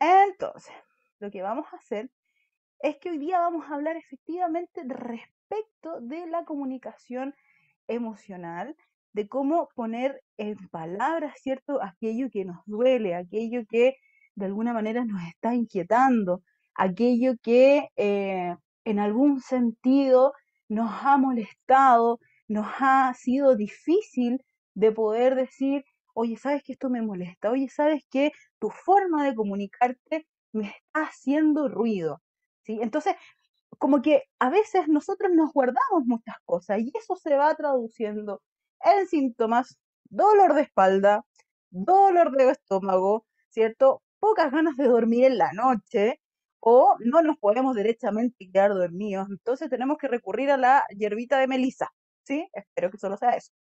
Entonces, lo que vamos a hacer es que hoy día vamos a hablar efectivamente respecto de la comunicación emocional, de cómo poner en palabras, ¿cierto?, aquello que nos duele, aquello que de alguna manera nos está inquietando, aquello que en algún sentido nos ha molestado, nos ha sido difícil de poder decir, oye, ¿sabes que esto me molesta? Oye, ¿sabes que tu forma de comunicarte me está haciendo ruido? ¿Sí? Entonces, como que a veces nosotros nos guardamos muchas cosas y eso se va traduciendo en síntomas, dolor de espalda, dolor de estómago, ¿cierto? Pocas ganas de dormir en la noche o no nos podemos derechamente quedar dormidos, entonces tenemos que recurrir a la hierbita de melisa, ¿sí? Espero que solo sea eso.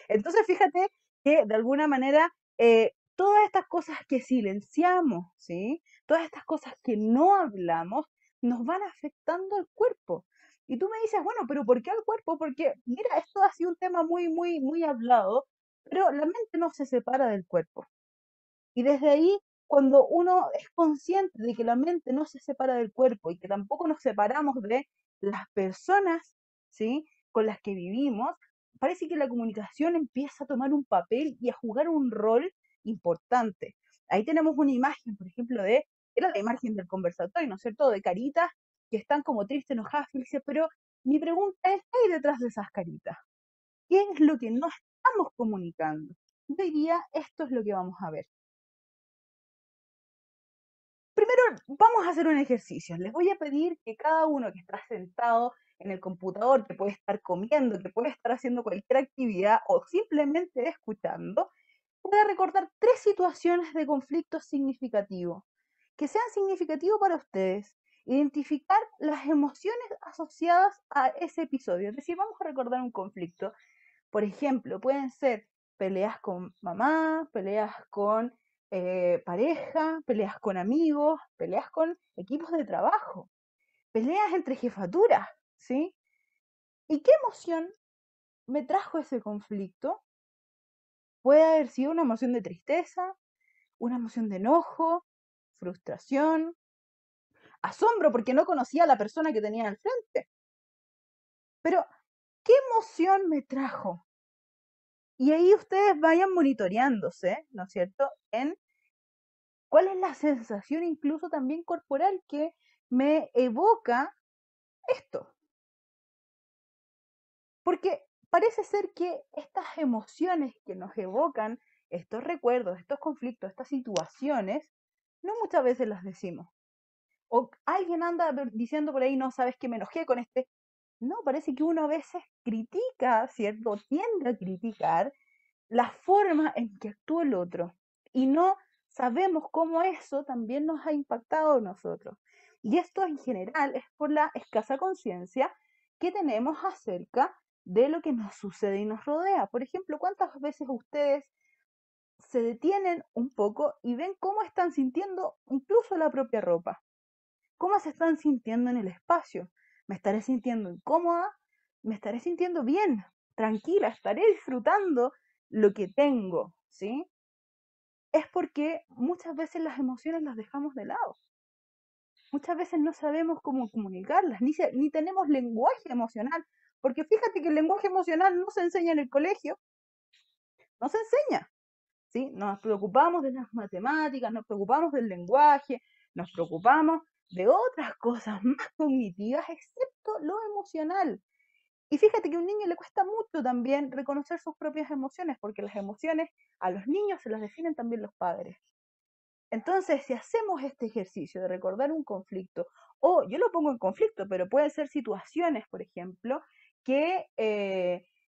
Entonces, fíjate que de alguna manera todas estas cosas que silenciamos, ¿sí? Todas estas cosas que no hablamos, nos van afectando al cuerpo. Y tú me dices, bueno, pero ¿por qué al cuerpo? Porque, mira, esto ha sido un tema muy, muy, muy hablado, pero la mente no se separa del cuerpo. Y desde ahí, cuando uno es consciente de que la mente no se separa del cuerpo y que tampoco nos separamos de las personas, ¿sí?, con las que vivimos, parece que la comunicación empieza a tomar un papel y a jugar un rol importante. Ahí tenemos una imagen, por ejemplo, era la imagen del conversatorio, ¿no es cierto?, de caritas que están como tristes, enojadas, felices, pero mi pregunta es, ¿qué hay detrás de esas caritas? ¿Qué es lo que no estamos comunicando? Y hoy día esto es lo que vamos a ver. Primero vamos a hacer un ejercicio. Les voy a pedir que cada uno que está sentado en el computador, que puede estar comiendo, que puede estar haciendo cualquier actividad o simplemente escuchando, pueda recordar 3 situaciones de conflicto significativo, que sean significativos para ustedes. Identificar las emociones asociadas a ese episodio. Es decir, vamos a recordar un conflicto. Por ejemplo, pueden ser peleas con mamá, peleas con pareja, peleas con amigos, peleas con equipos de trabajo, peleas entre jefaturas, ¿sí? ¿Y qué emoción me trajo ese conflicto? Puede haber sido una emoción de tristeza, una emoción de enojo, frustración, asombro porque no conocía a la persona que tenía al frente. Pero, ¿qué emoción me trajo? Y ahí ustedes vayan monitoreándose, ¿no es cierto?, en cuál es la sensación incluso también corporal que me evoca esto. Porque parece ser que estas emociones que nos evocan estos recuerdos, estos conflictos, estas situaciones, no muchas veces las decimos. O alguien anda diciendo por ahí, no sabes que me enojé con este. No, parece que uno a veces critica, ¿cierto? Tiende a criticar la forma en que actúa el otro y no sabemos cómo eso también nos ha impactado a nosotros. Y esto en general es por la escasa conciencia que tenemos acerca de lo que nos sucede y nos rodea. Por ejemplo, ¿cuántas veces ustedes se detienen un poco y ven cómo están sintiendo incluso la propia ropa? ¿Cómo se están sintiendo en el espacio? ¿Me estaré sintiendo incómoda? ¿Me estaré sintiendo bien? Tranquila, estaré disfrutando lo que tengo, ¿sí? Es porque muchas veces las emociones las dejamos de lado. Muchas veces no sabemos cómo comunicarlas, ni tenemos lenguaje emocional, porque fíjate que el lenguaje emocional no se enseña en el colegio, no se enseña, ¿sí? Nos preocupamos de las matemáticas, nos preocupamos del lenguaje, nos preocupamos de otras cosas más cognitivas, excepto lo emocional. Y fíjate que a un niño le cuesta mucho también reconocer sus propias emociones, porque las emociones a los niños se las definen también los padres. Entonces, si hacemos este ejercicio de recordar un conflicto, o yo lo pongo en conflicto, pero pueden ser situaciones, por ejemplo, que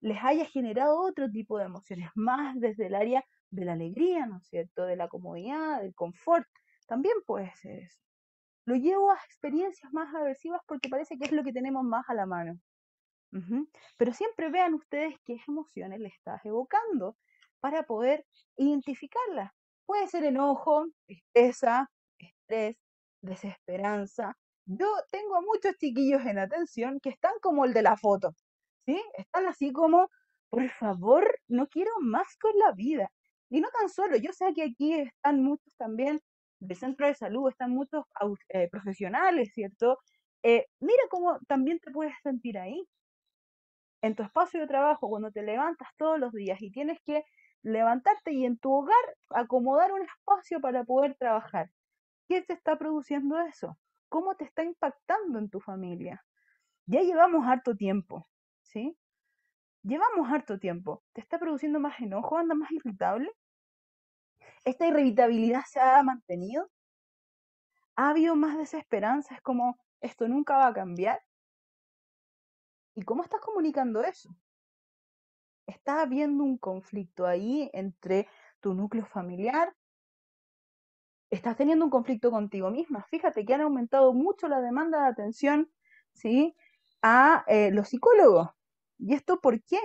les haya generado otro tipo de emociones, más desde el área de la alegría, ¿no es cierto?, de la comodidad, del confort, también puede ser eso. Lo llevo a experiencias más aversivas porque parece que es lo que tenemos más a la mano. Ujú. Pero siempre vean ustedes qué emociones le estás evocando para poder identificarlas. Puede ser enojo, tristeza, estrés, desesperanza. Yo tengo a muchos chiquillos en atención que están como el de la foto, ¿sí? Están así como, por favor, no quiero más con la vida. Y no tan solo, yo sé que aquí están muchos también del centro de salud, están muchos profesionales, ¿cierto? Mira cómo también te puedes sentir ahí, en tu espacio de trabajo, cuando te levantas todos los días y tienes que levantarte y en tu hogar acomodar un espacio para poder trabajar. ¿Qué te está produciendo eso? ¿Cómo te está impactando en tu familia? Ya llevamos harto tiempo, ¿sí? Llevamos harto tiempo. ¿Te está produciendo más enojo? ¿Andas más irritable? ¿Esta irritabilidad se ha mantenido? ¿Ha habido más desesperanza? Es como, esto nunca va a cambiar. ¿Y cómo estás comunicando eso? ¿Está habiendo un conflicto ahí entre tu núcleo familiar? ¿Estás teniendo un conflicto contigo misma? Fíjate que han aumentado mucho la demanda de atención, ¿sí? A los psicólogos. ¿Y esto por qué?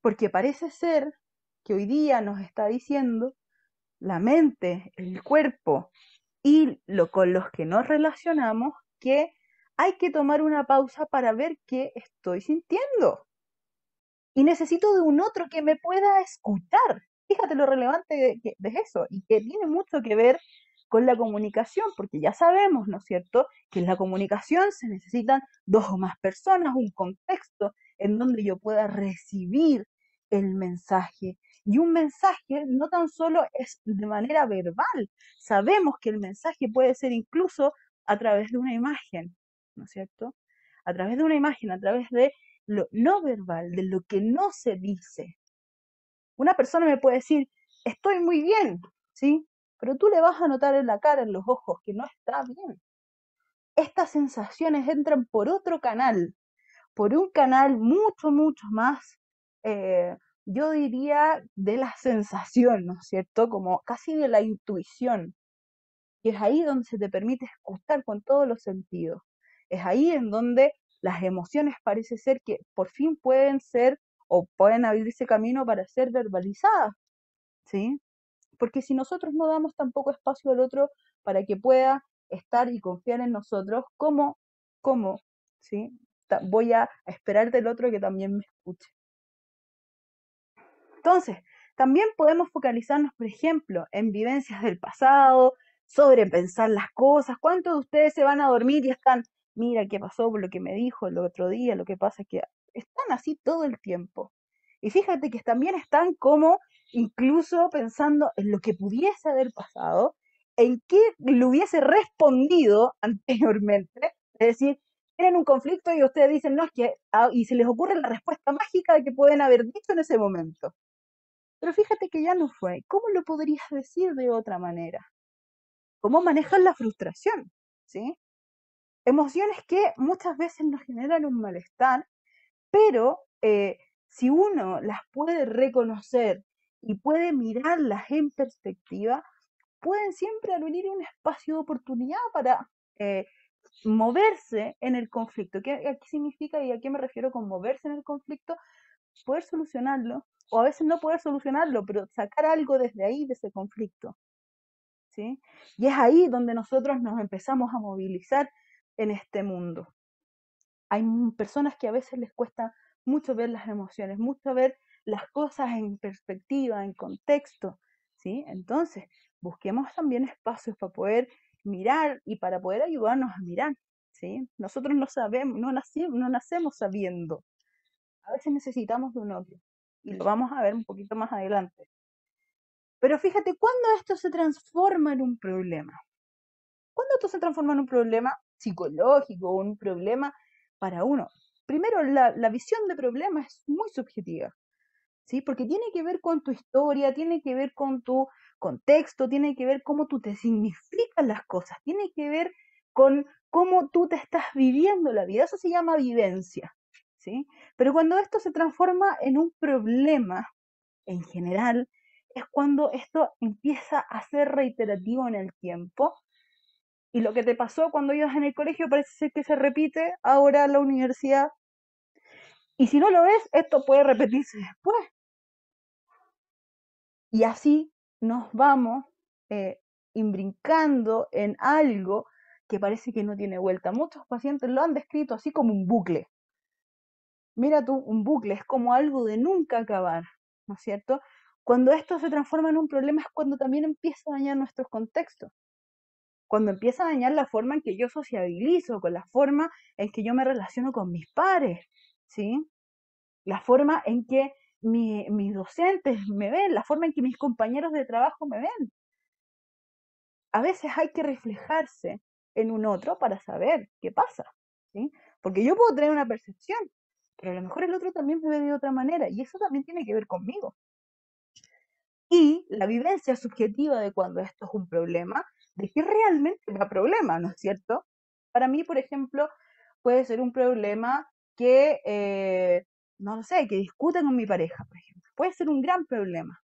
Porque parece ser que hoy día nos está diciendo la mente, el cuerpo y con los que nos relacionamos que hay que tomar una pausa para ver qué estoy sintiendo. Y necesito de un otro que me pueda escuchar. Fíjate lo relevante de eso y que tiene mucho que ver con la comunicación, porque ya sabemos, ¿no es cierto?, que en la comunicación se necesitan dos o más personas, un contexto en donde yo pueda recibir el mensaje. Y un mensaje no tan solo es de manera verbal, sabemos que el mensaje puede ser incluso a través de una imagen, ¿no es cierto? A través de una imagen, a través de lo no verbal, de lo que no se dice. Una persona me puede decir, estoy muy bien, ¿sí? Pero tú le vas a notar en la cara, en los ojos, que no está bien. Estas sensaciones entran por otro canal, por un canal mucho, mucho más, eh, yo diría, de la sensación, ¿no es cierto? Como casi de la intuición. Y es ahí donde se te permite escuchar con todos los sentidos. Es ahí en donde las emociones parece ser que por fin pueden ser o pueden abrirse camino para ser verbalizadas, ¿sí? Porque si nosotros no damos tampoco espacio al otro para que pueda estar y confiar en nosotros, ¿cómo, sí? Voy a esperar del otro que también me escuche. Entonces, también podemos focalizarnos, por ejemplo, en vivencias del pasado, sobrepensar las cosas. ¿Cuántos de ustedes se van a dormir y están, mira qué pasó por lo que me dijo el otro día? Lo que pasa es que están así todo el tiempo. Y fíjate que también están como incluso pensando en lo que pudiese haber pasado, en qué le hubiese respondido anteriormente. Es decir, tienen un conflicto y ustedes dicen, no, es que, y se les ocurre la respuesta mágica de que pueden haber dicho en ese momento. Pero fíjate que ya no fue. ¿Cómo lo podrías decir de otra manera? ¿Cómo manejas la frustración? ¿Sí? Emociones que muchas veces nos generan un malestar, pero si uno las puede reconocer y puede mirarlas en perspectiva, pueden siempre abrir un espacio de oportunidad para moverse en el conflicto. ¿Qué significa y a qué me refiero con moverse en el conflicto? Poder solucionarlo, o a veces no poder solucionarlo, pero sacar algo desde ahí, de ese conflicto, ¿sí? Y es ahí donde nosotros nos empezamos a movilizar en este mundo. Hay personas que a veces les cuesta mucho ver las emociones, mucho ver las cosas en perspectiva, en contexto, ¿sí? Entonces, busquemos también espacios para poder mirar y para poder ayudarnos a mirar, ¿sí? Nosotros no sabemos, no nacemos sabiendo, a veces necesitamos de un otro. Y lo vamos a ver un poquito más adelante. Pero fíjate, ¿cuándo esto se transforma en un problema? ¿Cuándo esto se transforma en un problema psicológico o un problema para uno? Primero, la visión de problema es muy subjetiva, ¿sí? Porque tiene que ver con tu historia, tiene que ver con tu contexto, tiene que ver cómo tú te significas las cosas, tiene que ver con cómo tú te estás viviendo la vida. Eso se llama vivencia, ¿sí? Pero cuando esto se transforma en un problema, en general, es cuando esto empieza a ser reiterativo en el tiempo. Y lo que te pasó cuando ibas en el colegio parece ser que se repite ahora en la universidad. Y si no lo ves, esto puede repetirse después. Y así nos vamos imbrincando en algo que parece que no tiene vuelta. Muchos pacientes lo han descrito así como un bucle. Mira tú, un bucle es como algo de nunca acabar, ¿no es cierto? Cuando esto se transforma en un problema es cuando también empieza a dañar nuestros contextos. cuando empieza a dañar la forma en que yo sociabilizo, con la forma en que yo me relaciono con mis pares, ¿sí? La forma en que mis docentes me ven, la forma en que mis compañeros de trabajo me ven. A veces hay que reflejarse en un otro para saber qué pasa, ¿sí? Porque yo puedo tener una percepción, pero a lo mejor el otro también me ve de otra manera y eso también tiene que ver conmigo. Y la vivencia subjetiva de cuando esto es un problema, de que realmente es un problema, ¿no es cierto? Para mí, por ejemplo, puede ser un problema que, no lo sé, que discuta con mi pareja, por ejemplo. Puede ser un gran problema.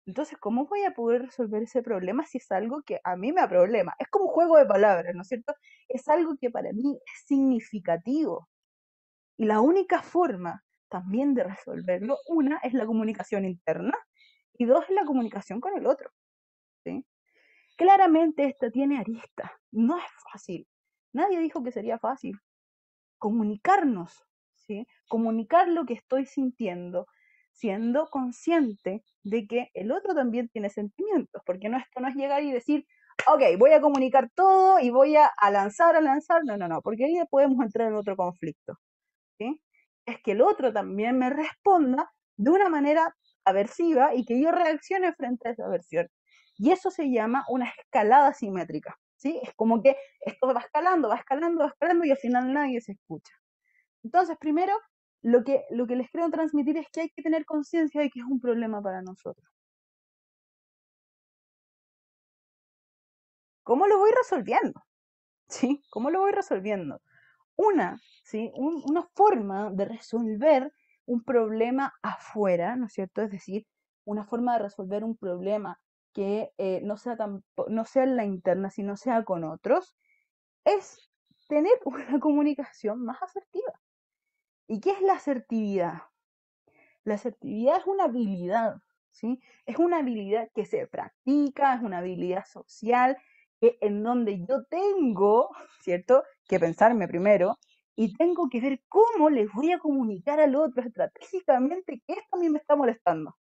Entonces, ¿cómo voy a poder resolver ese problema si es algo que a mí me da problema? Es como un juego de palabras, ¿no es cierto? Es algo que para mí es significativo. Y la única forma también de resolverlo, una, es la comunicación interna y dos, es la comunicación con el otro, ¿sí? Claramente esta tiene aristas, no es fácil. Nadie dijo que sería fácil. Comunicarnos, ¿sí? Comunicar lo que estoy sintiendo, siendo consciente de que el otro también tiene sentimientos, porque no, esto no es llegar y decir, ok, voy a comunicar todo y voy a lanzar, no, porque ahí podemos entrar en otro conflicto, ¿sí? Es que el otro también me responda de una manera aversiva y que yo reaccione frente a esa aversión. Y eso se llama una escalada simétrica, ¿sí? Es como que esto va escalando, va escalando, va escalando y al final nadie se escucha. Entonces, primero, lo que les quiero transmitir es que hay que tener conciencia de que es un problema para nosotros. ¿Cómo lo voy resolviendo? ¿Sí? ¿Cómo lo voy resolviendo? ¿Sí? Una forma de resolver un problema afuera, ¿no es cierto? Es decir, una forma de resolver un problema que no sea en la interna, sino sea con otros, es tener una comunicación más asertiva. ¿Y qué es la asertividad? La asertividad es una habilidad, ¿sí? Es una habilidad que se practica, es una habilidad social, en donde yo tengo, ¿cierto?, que pensarme primero y tengo que ver cómo les voy a comunicar al otro estratégicamente que esto a mí me está molestando.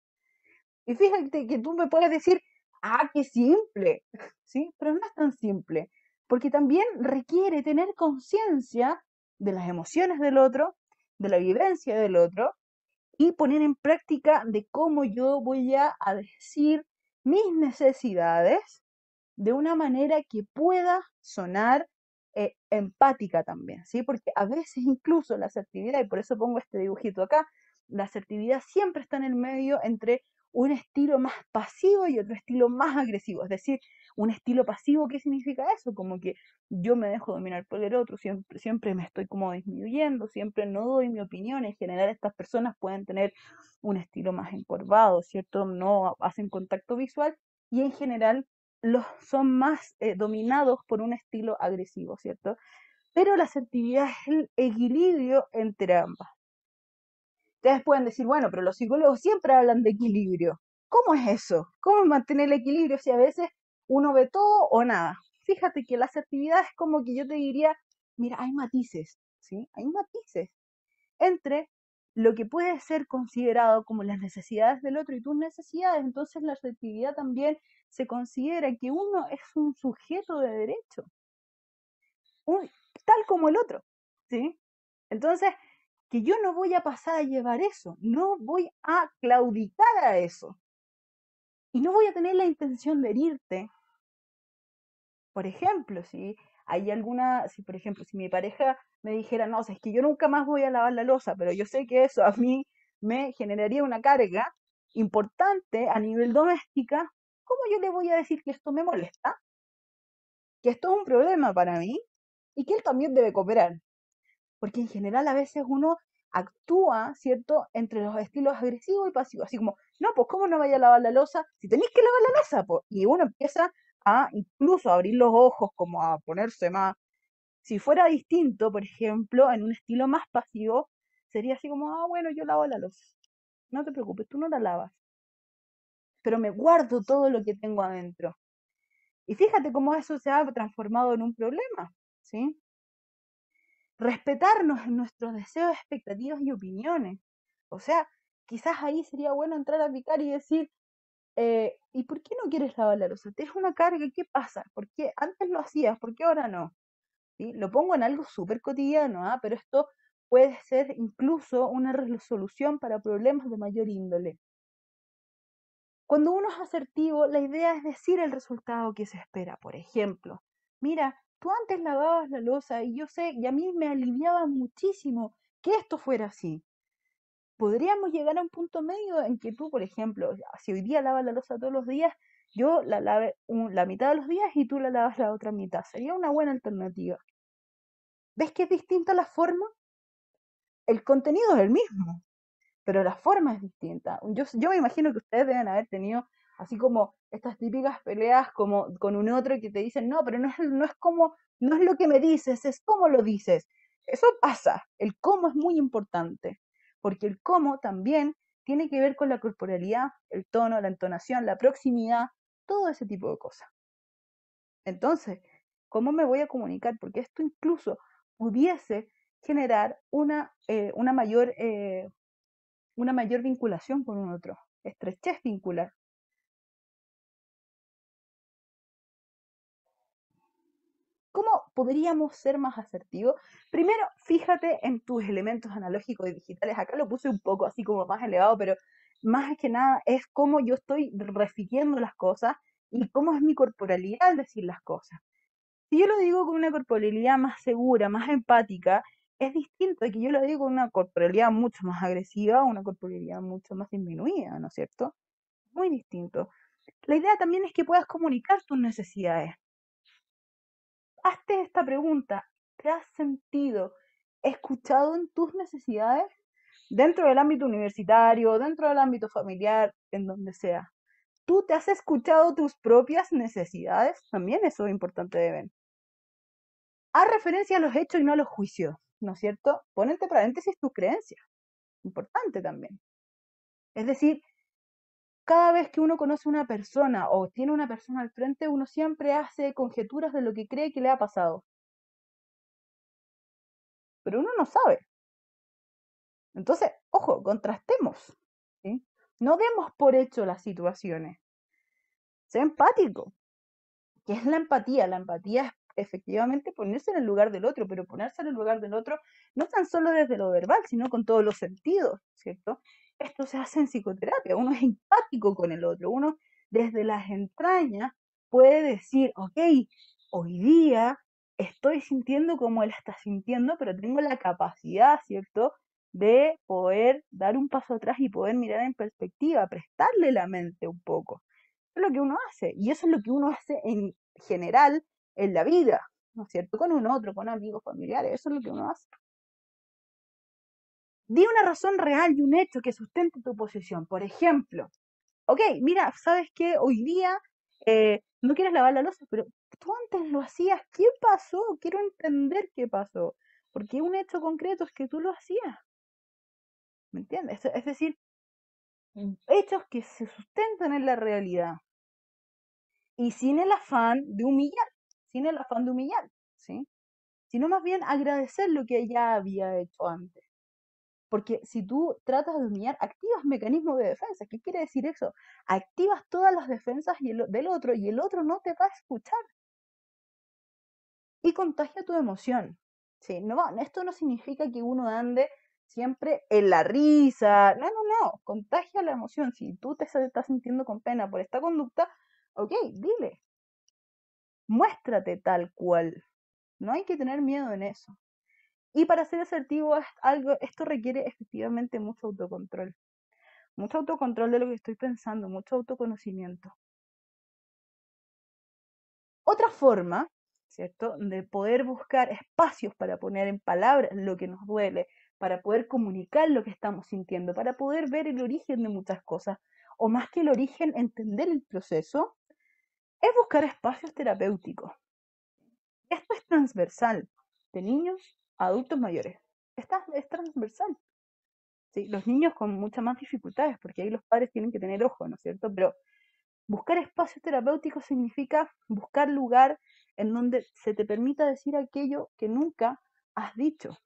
Y fíjate que tú me puedes decir, ah, qué simple, ¿sí? Pero no es tan simple, porque también requiere tener conciencia de las emociones del otro, de la vivencia del otro, y poner en práctica de cómo yo voy a decir mis necesidades de una manera que pueda sonar empática también, ¿sí? Porque a veces incluso la asertividad, y por eso pongo este dibujito acá, la asertividad siempre está en el medio entre un estilo más pasivo y otro estilo más agresivo. Es decir, un estilo pasivo, ¿qué significa eso? Como que yo me dejo dominar por el otro, siempre me estoy como disminuyendo, siempre no doy mi opinión. En general estas personas pueden tener un estilo más encorvado, ¿cierto? No hacen contacto visual y en general son más dominados por un estilo agresivo, ¿cierto? Pero la asertividad es el equilibrio entre ambas. Ustedes pueden decir, bueno, pero los psicólogos siempre hablan de equilibrio. ¿Cómo es eso? ¿Cómo mantener el equilibrio si a veces uno ve todo o nada? Fíjate que la asertividad es como que yo te diría, mira, hay matices, ¿sí? Hay matices entre lo que puede ser considerado como las necesidades del otro y tus necesidades. Entonces la asertividad también se considera que uno es un sujeto de derecho, un, tal como el otro, ¿sí? Entonces, que yo no voy a pasar a llevar eso, no voy a claudicar a eso. Y no voy a tener la intención de herirte. Por ejemplo, si por ejemplo, si mi pareja me dijera, no, es que yo nunca más voy a lavar la loza, pero yo sé que eso a mí me generaría una carga importante a nivel doméstica, ¿cómo yo le voy a decir que esto me molesta? Que esto es un problema para mí y que él también debe cooperar. Porque en general a veces uno actúa, ¿cierto?, entre los estilos agresivos y pasivos, así como, no, pues ¿cómo no vaya a lavar la loza? Si tenéis que lavar la loza, pues, y uno empieza a incluso a abrir los ojos, como a ponerse más, si fuera distinto, por ejemplo, en un estilo más pasivo, sería así como, ah, bueno, yo lavo la loza, no te preocupes, tú no la lavas, pero me guardo todo lo que tengo adentro. Y fíjate cómo eso se ha transformado en un problema, ¿sí? Respetarnos en nuestros deseos, expectativas y opiniones. O sea, quizás ahí sería bueno entrar a picar y decir, ¿Y por qué no quieres lavar la loza? ¿Te es una carga? ¿Qué pasa? ¿Por qué antes lo hacías? ¿Por qué ahora no? ¿Sí? Lo pongo en algo súper cotidiano, ¿ah? Pero esto puede ser incluso una resolución para problemas de mayor índole. Cuando uno es asertivo, la idea es decir el resultado que se espera. Por ejemplo, mira, tú antes lavabas la loza y yo sé, y a mí me aliviaba muchísimo que esto fuera así. Podríamos llegar a un punto medio en que tú, por ejemplo, si hoy día lavas la loza todos los días, yo la lave la mitad de los días y tú la lavas la otra mitad. Sería una buena alternativa. ¿Ves que es distinta la forma? El contenido es el mismo, pero la forma es distinta. Yo me imagino que ustedes deben haber tenido así como estas típicas peleas como con un otro que te dicen, no, pero no es como, no es lo que me dices, es cómo lo dices. Eso pasa, el cómo es muy importante, porque el cómo también tiene que ver con la corporalidad, el tono, la entonación, la proximidad, todo ese tipo de cosas. Entonces, ¿cómo me voy a comunicar? Porque esto incluso pudiese generar una mayor vinculación con un otro, estrechez vincular. ¿Cómo podríamos ser más asertivos? Primero, fíjate en tus elementos analógicos y digitales. Acá lo puse un poco así como más elevado, pero más que nada es cómo yo estoy refiriendo las cosas y cómo es mi corporalidad al decir las cosas. Si yo lo digo con una corporalidad más segura, más empática, es distinto de que yo lo digo con una corporalidad mucho más agresiva o una corporalidad mucho más disminuida, ¿no es cierto? Muy distinto. La idea también es que puedas comunicar tus necesidades. Hazte esta pregunta. ¿Te has sentido escuchado en tus necesidades? Dentro del ámbito universitario, dentro del ámbito familiar, en donde sea. ¿Tú te has escuchado tus propias necesidades? También eso es importante de ver. Haz referencia a los hechos y no a los juicios, ¿no es cierto? Pon entre paréntesis tus creencias. Importante también. Es decir, cada vez que uno conoce a una persona o tiene una persona al frente, uno siempre hace conjeturas de lo que cree que le ha pasado. Pero uno no sabe. Entonces, ojo, contrastemos. ¿Sí? No demos por hecho las situaciones. Sé empático. ¿Qué es la empatía? La empatía es efectivamente ponerse en el lugar del otro, pero ponerse en el lugar del otro no tan solo desde lo verbal, sino con todos los sentidos, ¿cierto? Esto se hace en psicoterapia, uno es empático con el otro, uno desde las entrañas puede decir, ok, hoy día estoy sintiendo como él está sintiendo, pero tengo la capacidad, ¿cierto?, de poder dar un paso atrás y poder mirar en perspectiva, prestarle la mente un poco. Eso es lo que uno hace, y eso es lo que uno hace en general en la vida, ¿no es cierto? Con un otro, con amigos, familiares, eso es lo que uno hace. Di una razón real y un hecho que sustente tu posición. Por ejemplo, ok, mira, ¿sabes qué? Hoy día no quieres lavar la loza, pero tú antes lo hacías. ¿Qué pasó? Quiero entender qué pasó. Porque un hecho concreto es que tú lo hacías. ¿Me entiendes? Es decir, hechos que se sustentan en la realidad. Y sin el afán de humillar, sin el afán de humillar, ¿sí? Sino más bien agradecer lo que ella había hecho antes. Porque si tú tratas de humillar, activas mecanismos de defensa. ¿Qué quiere decir eso? Activas todas las defensas del otro y el otro no te va a escuchar. Y contagia tu emoción. ¿Sí? No, esto no significa que uno ande siempre en la risa. No, no, no. Contagia la emoción. Si tú te estás sintiendo con pena por esta conducta, ok, dile. Muéstrate tal cual. No hay que tener miedo en eso. Y para ser asertivo esto requiere efectivamente mucho autocontrol de lo que estoy pensando, mucho autoconocimiento. Otra forma, ¿cierto?, de poder buscar espacios para poner en palabras lo que nos duele, para poder comunicar lo que estamos sintiendo, para poder ver el origen de muchas cosas, o más que el origen, entender el proceso, es buscar espacios terapéuticos. Esto es transversal, de niños a adultos mayores. Es transversal. ¿Sí? Los niños con muchas más dificultades, porque ahí los padres tienen que tener ojo, ¿no es cierto? Pero buscar espacios terapéuticos significa buscar lugar en donde se te permita decir aquello que nunca has dicho.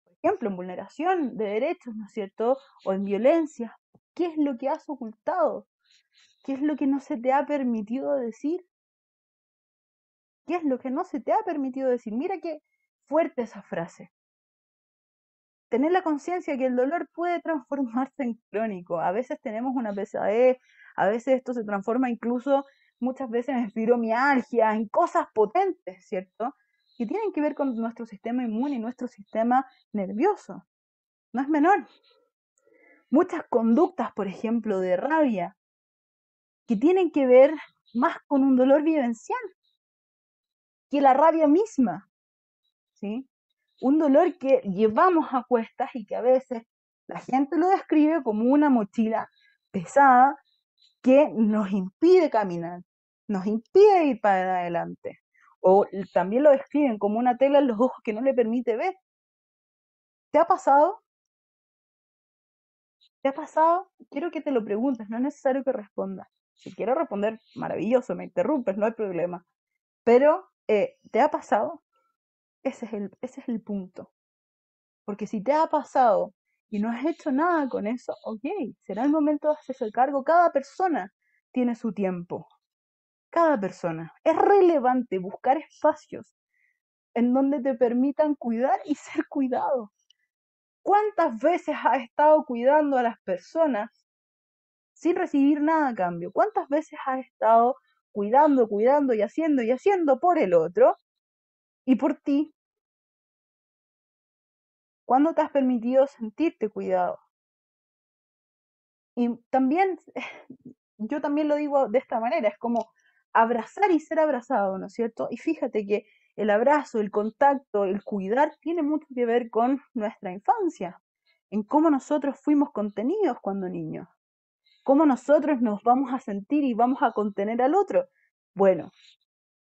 Por ejemplo, en vulneración de derechos, ¿no es cierto? O en violencia. ¿Qué es lo que has ocultado? ¿Qué es lo que no se te ha permitido decir? ¿Qué es lo que no se te ha permitido decir? Mira qué fuerte esa frase. Tener la conciencia que el dolor puede transformarse en crónico. A veces tenemos una pesadez, a veces esto se transforma incluso muchas veces en fibromialgia, en cosas potentes, ¿cierto? Que tienen que ver con nuestro sistema inmune y nuestro sistema nervioso. No es menor. Muchas conductas, por ejemplo, de rabia, que tienen que ver más con un dolor vivencial que la rabia misma, ¿sí? Un dolor que llevamos a cuestas y que a veces la gente lo describe como una mochila pesada que nos impide caminar, nos impide ir para adelante. O también lo describen como una tela en los ojos que no le permite ver. ¿Te ha pasado? ¿Te ha pasado? Quiero que te lo preguntes, no es necesario que respondas. Si quiero responder, maravilloso, me interrumpes, no hay problema. Pero, ¿te ha pasado? Ese es el punto. Porque si te ha pasado y no has hecho nada con eso, ok, será el momento de hacerse cargo. Cada persona tiene su tiempo. Cada persona. Es relevante buscar espacios en donde te permitan cuidar y ser cuidado. ¿Cuántas veces has estado cuidando a las personas sin recibir nada a cambio? ¿Cuántas veces has estado cuidando y haciendo por el otro y por ti? ¿Cuándo te has permitido sentirte cuidado? Y también, yo también lo digo de esta manera, es como abrazar y ser abrazado, ¿no es cierto? Y fíjate que el abrazo, el contacto, el cuidar tiene mucho que ver con nuestra infancia, en cómo nosotros fuimos contenidos cuando niños, cómo nosotros nos vamos a sentir y vamos a contener al otro. Bueno,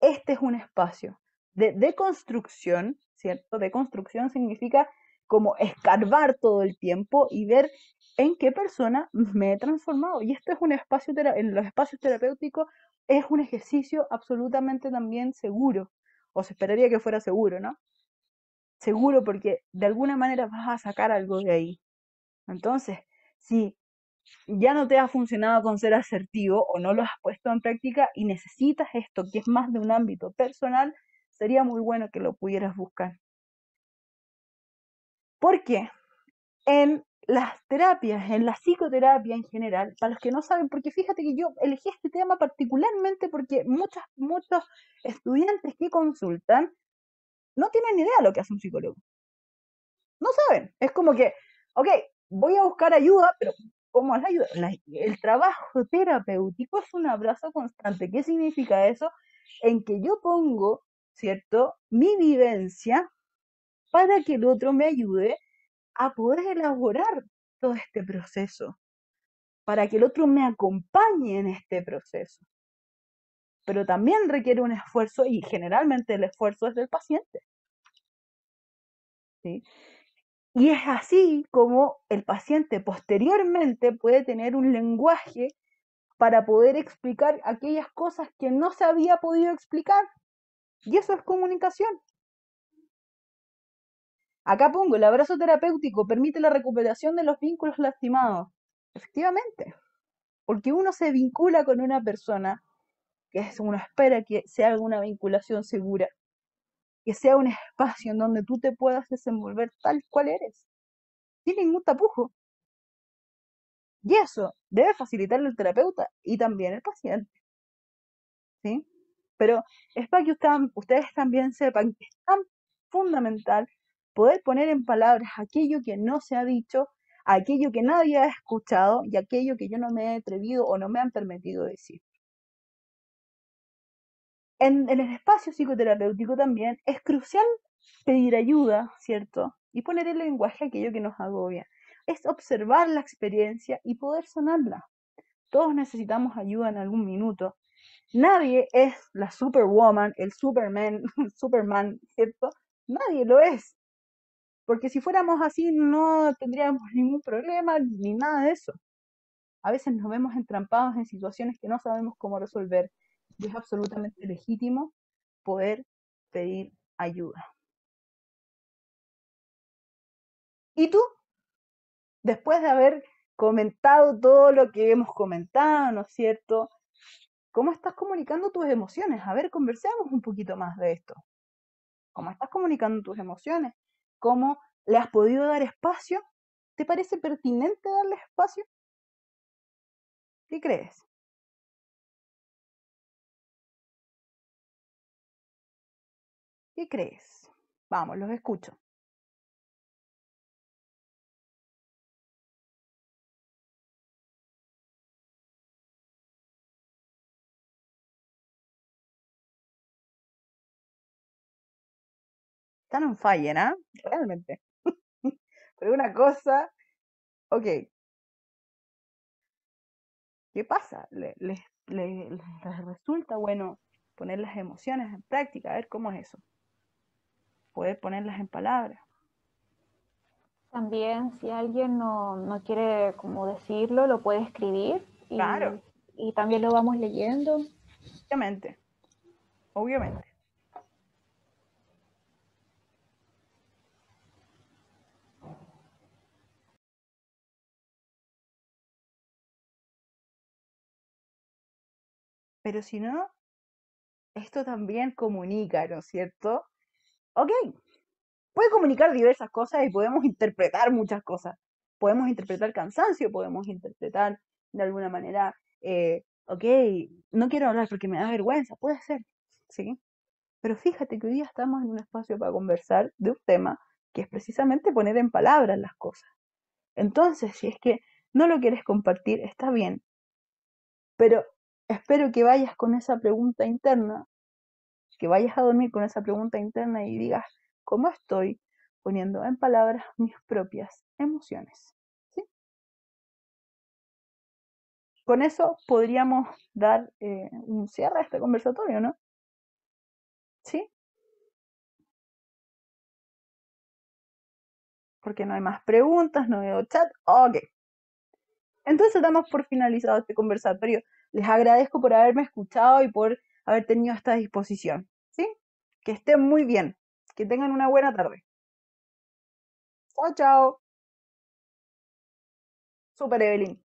este es un espacio de deconstrucción, ¿cierto? Deconstrucción significa como escarbar todo el tiempo y ver en qué persona me he transformado. Y esto es un espacio, en los espacios terapéuticos es un ejercicio absolutamente también seguro, o se esperaría que fuera seguro, ¿no? Seguro porque de alguna manera vas a sacar algo de ahí. Entonces, si ya no te ha funcionado con ser asertivo o no lo has puesto en práctica y necesitas esto que es más de un ámbito personal, sería muy bueno que lo pudieras buscar. Porque en las terapias, en la psicoterapia en general, para los que no saben, porque fíjate que yo elegí este tema particularmente porque muchos estudiantes que consultan no tienen idea de lo que hace un psicólogo. No saben. Es como que, ok, voy a buscar ayuda, pero ¿cómo es la ayuda? El trabajo terapéutico es un abrazo constante. ¿Qué significa eso? En que yo pongo, ¿cierto?, mi vivencia para que el otro me ayude a poder elaborar todo este proceso, para que el otro me acompañe en este proceso. Pero también requiere un esfuerzo y generalmente el esfuerzo es del paciente, ¿sí? Y es así como el paciente posteriormente puede tener un lenguaje para poder explicar aquellas cosas que no se había podido explicar. Y eso es comunicación. Acá pongo, el abrazo terapéutico permite la recuperación de los vínculos lastimados. Efectivamente, porque uno se vincula con una persona que uno espera que sea una vinculación segura, que sea un espacio en donde tú te puedas desenvolver tal cual eres, sin ningún tapujo. Y eso debe facilitarle el terapeuta y también el paciente, ¿sí? Pero es para que ustedes también sepan que es tan fundamental poder poner en palabras aquello que no se ha dicho, aquello que nadie ha escuchado y aquello que yo no me he atrevido o no me han permitido decir. En el espacio psicoterapéutico también es crucial pedir ayuda, ¿cierto? Y poner en lenguaje aquello que nos agobia. Es observar la experiencia y poder sanarla. Todos necesitamos ayuda en algún minuto. Nadie es la Superwoman, el Superman, Superman, ¿cierto? Nadie lo es. Porque si fuéramos así no tendríamos ningún problema ni nada de eso. A veces nos vemos entrampados en situaciones que no sabemos cómo resolver y es absolutamente legítimo poder pedir ayuda. ¿Y tú? Después de haber comentado todo lo que hemos comentado, ¿no es cierto? ¿Cómo estás comunicando tus emociones? A ver, conversemos un poquito más de esto. ¿Cómo estás comunicando tus emociones? ¿Cómo le has podido dar espacio? ¿Te parece pertinente darle espacio? ¿Qué crees? ¿Qué crees? Vamos, los escucho. Están on fire, ¿ah? Realmente. Pero una cosa, ok, ¿qué pasa? Les resulta bueno poner las emociones en práctica, a ver cómo es eso. Poder ponerlas en palabras. También si alguien no quiere como decirlo, lo puede escribir Claro, y también lo vamos leyendo. obviamente, obviamente. Pero si no, esto también comunica, ¿no es cierto? Ok, puede comunicar diversas cosas y podemos interpretar muchas cosas. Podemos interpretar cansancio, podemos interpretar de alguna manera, ok, no quiero hablar porque me da vergüenza, puede ser, ¿sí? Pero fíjate que hoy día estamos en un espacio para conversar de un tema que es precisamente poner en palabras las cosas. Entonces, si es que no lo quieres compartir, está bien, pero espero que vayas con esa pregunta interna, que vayas a dormir con esa pregunta interna y digas, ¿cómo estoy poniendo en palabras mis propias emociones? ¿Sí? Con eso podríamos dar un cierre a este conversatorio, ¿no? ¿Sí? Porque no hay más preguntas, no veo chat. Ok. Entonces damos por finalizado este conversatorio. Les agradezco por haberme escuchado y por haber tenido esta disposición. ¿Sí? Que estén muy bien. Que tengan una buena tarde. Chao, chao. Super Evelyn.